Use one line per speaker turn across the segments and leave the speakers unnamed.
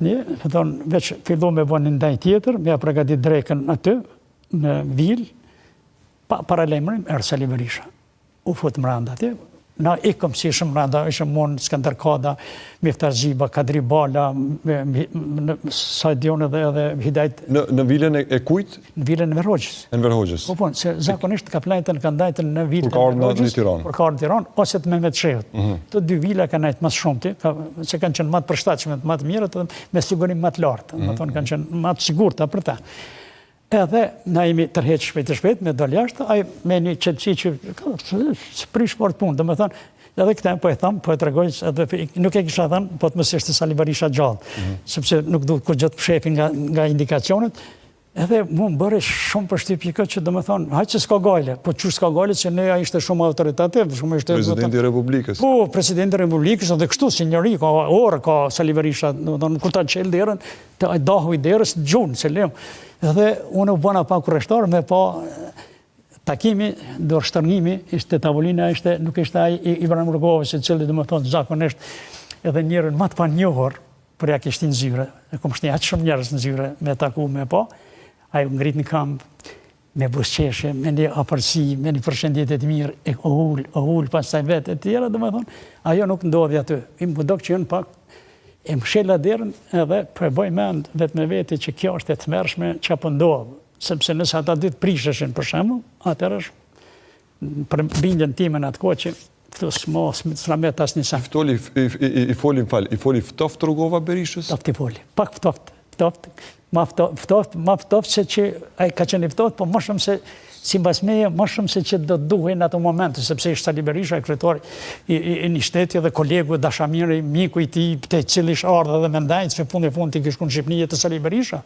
Veç fillu me bënë një ndaj tjetër, me pregatit drejken aty, në vilë, paralajmërim, erë Sali Berisha. U futë mranda aty. Na ikëm si ishëm mranda, ishëm monë Skënder Kada, Miftar Zhiba, Kadri Bala, Sajdion edhe Hidajt.
Në vilën e kujt?
Në vilën e Verhogjës.
Në Verhogjës.
Po, se zakonisht kaplanjtën kanë dajtën në vilën e Verhogjës. Për karë në Tiranë, ose të Mehmet Shehut. Të dy vila kanë najtë mas shumëti, se kanë qenë matë përshtatshme, matë mirët, me sigurim matë lartë. Kanë qenë matë sigurta për ta. Edhe na jemi tërheq shpejt me dal jashtë, ai me një qetësi që prish fort punë, domethënë, edhe këtë po e tham, po e tregoj edhe nuk e kisha thënë, po të mos ishte Sali Berisha gjallë, sepse nuk duhet kur gjithë shefin nga indikacionet. Edhe mu më bëre shumë përshtypje këtë që domethënë, haj që s'ka gale, po çu s'ka gale që ne ai ishte shumë autoritativ, shumë ishte
Presidenti i Republikës.
Po, Presidenti i Republikës edhe kështu si njëri ka orë ka Sali Berisha, domethënë kur ta çel derën, të ai dahu i derës gjun, selim. Edhe unë u bëna pa kurreshtar me pa takimi, dorështërnimi, ishte tavolina, nuk ishte ai Ibrahim Rugova, se cili domethënë zakonisht edhe njerën më të panjohur, për ja kishtin zyre, e kom shni aqë shumë njerës në zyre me taku me pa, ai u ngrit në kamp me busqeshe, me një apërsi, me një përshëndjetit mirë, e ull, pas taj vetë e tjera, domethënë, ajo nuk ndodhi aty. Më dok që jënë pak, e më shela derën edhe përboj mend vetë me veti që kjo është e të mërshme që po ndodhë, sepse nëse ata dytë prisheshin për shemë, atër është për bindjen time në atë kohë që këtu s'ramet asë një sa.
I foli ftoft Rugova Berishës?
Ftoft i foli, pak ftoft, ma ftoft se që ai ka qenë i ftoft, po më shumë se si mbas meje, më shumë se që do të duhe në ato momente, sepse ishte Sali Berisha, e kryetori i një shteti dhe kolegu dashamiri, miku i tij, te cili ishte ardhe dhe me ndajt, që fundi t'i kishku në Shqipëni të Sali Berisha.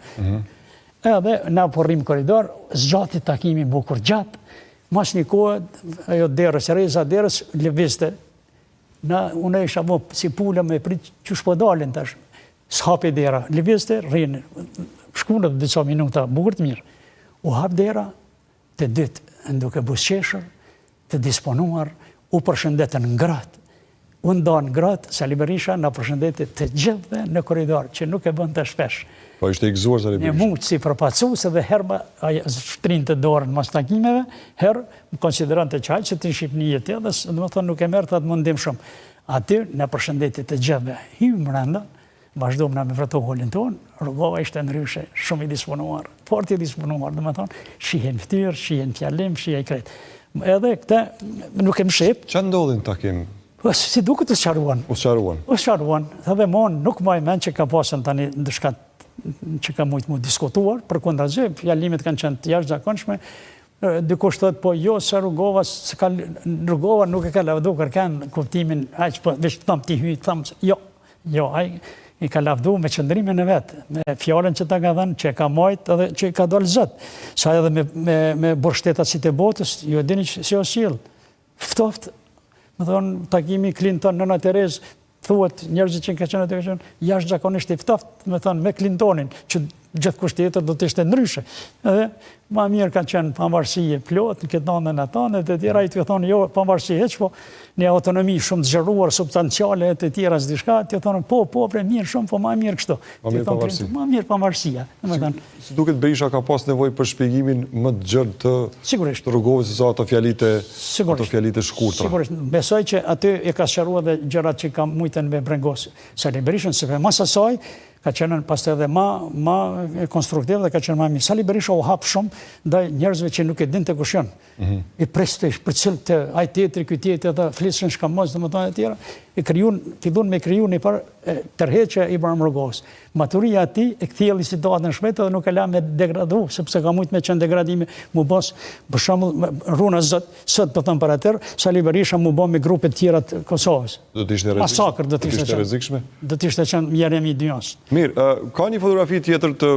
Edhe na porrim koridor, zgjati takimi bukur gjatë, mas një kohë, ajo derës, reza derës, lëvizte. Unë isha mo si pula me prit që shpodalin tash, s'hapi dera, lëvizte, rrinë, shkunë dhe disa minuta, bukur të mirë. U hap dera, të dytë, nduke busqeshër, të disponuar, u përshëndetën në gratë. U ndonë gratë, Sali Berisha në përshëndetit të gjithve në koridor, që nuk e bënd të shpesh.
Po ishte i gëzuar Sali Berisha?
Një mund si përpacus edhe herë shtrinë të dorën mas takimeve, herë më konsideran të qaj që të në Shqipëni jetë, dhe më thonë nuk e merë të atë mundim shumë. Aty në përshëndetit të gjithve, himë mëranda, vazhdojmë na me vratoholin tonë, Rugova ishte ndryshe, shumë i disponuar, fort i disponuar, dhe më thonë, shihen ftyrë, shihen fjallim, shihen kretë. Edhe këte nuk e më shqip.
Që ndodhin takim?
Si duke të sqaruan.
U sqaruan?
U sqaruan. Dhe mon nuk maj men që ka pasën tani ndërshka që ka mujtë mu diskutuar, për kundra zë, fjallimit kanë qenë të jashtë zakonshme, dikush thot, po jo, se Rugova nuk e ka lavdu kërken kuptimin, aq po veç thëmë ti hyjë, thëmë, jo, ai i ka lavdu me qëndrimin e vetë, me fjallën që ta ka dhenë, që ka majtë edhe që ka dollë zëtë. Sa edhe me bërështetat si të botës, ju e dini që si o silë. Ftoft, më thonë, takimi Clinton, nëna Terez, thuhet njerëzit që ka qenë aty, jashtë zakonisht i ftoft, më thonë, me Clintonin, që gjithë kusht tjetër do të ishte ndryshe. Edhe ma mirë ka qenë pavarësie plot, në këtë nandën e tanë, dhe të tjera i të thonë, jo, pavarësie heq, po një autonomi shumë të zgjeruar, substanciale, të tjera së dishka, të thonë, po, mirë shumë, po ma mirë kështu. Ma mirë pavarësia.
Si duket Berisha ka pas nevoj për shpjegimin më të gjërë të Rugovës, se sa ato fjalite shkurtra.
Sigurisht, besoj që aty e ka sqaruar dhe gjërat që ka mujten me brengos Sali Berishën, sepse mas asaj, ka qenë pas të edhe ma konstruktiv dhe ka qenë ma mirë. Sali Berisha u hapë shumë ndaj njerëzve që nuk e din të kush janë. I preste për cilë të aj tjetëri, këj tjetëri dhe flisën shkamaz dhe më tonë e tjera, fillun me kriju një par tërheqe Ibrahim Rugovës. Maturia ati e këthjeli situatën shmetë dhe nuk e la me degradu, sepse ka mujtë me qenë degradime mu bos, për shumë runa sot për thëmë për atër, Sali Berisha mu bo me grupet tjera të Kosovës.
Do të ishte rezikshme?
Do të ishte qenë Jeremi Dyans.
Mirë, ka një fotografi tjetër të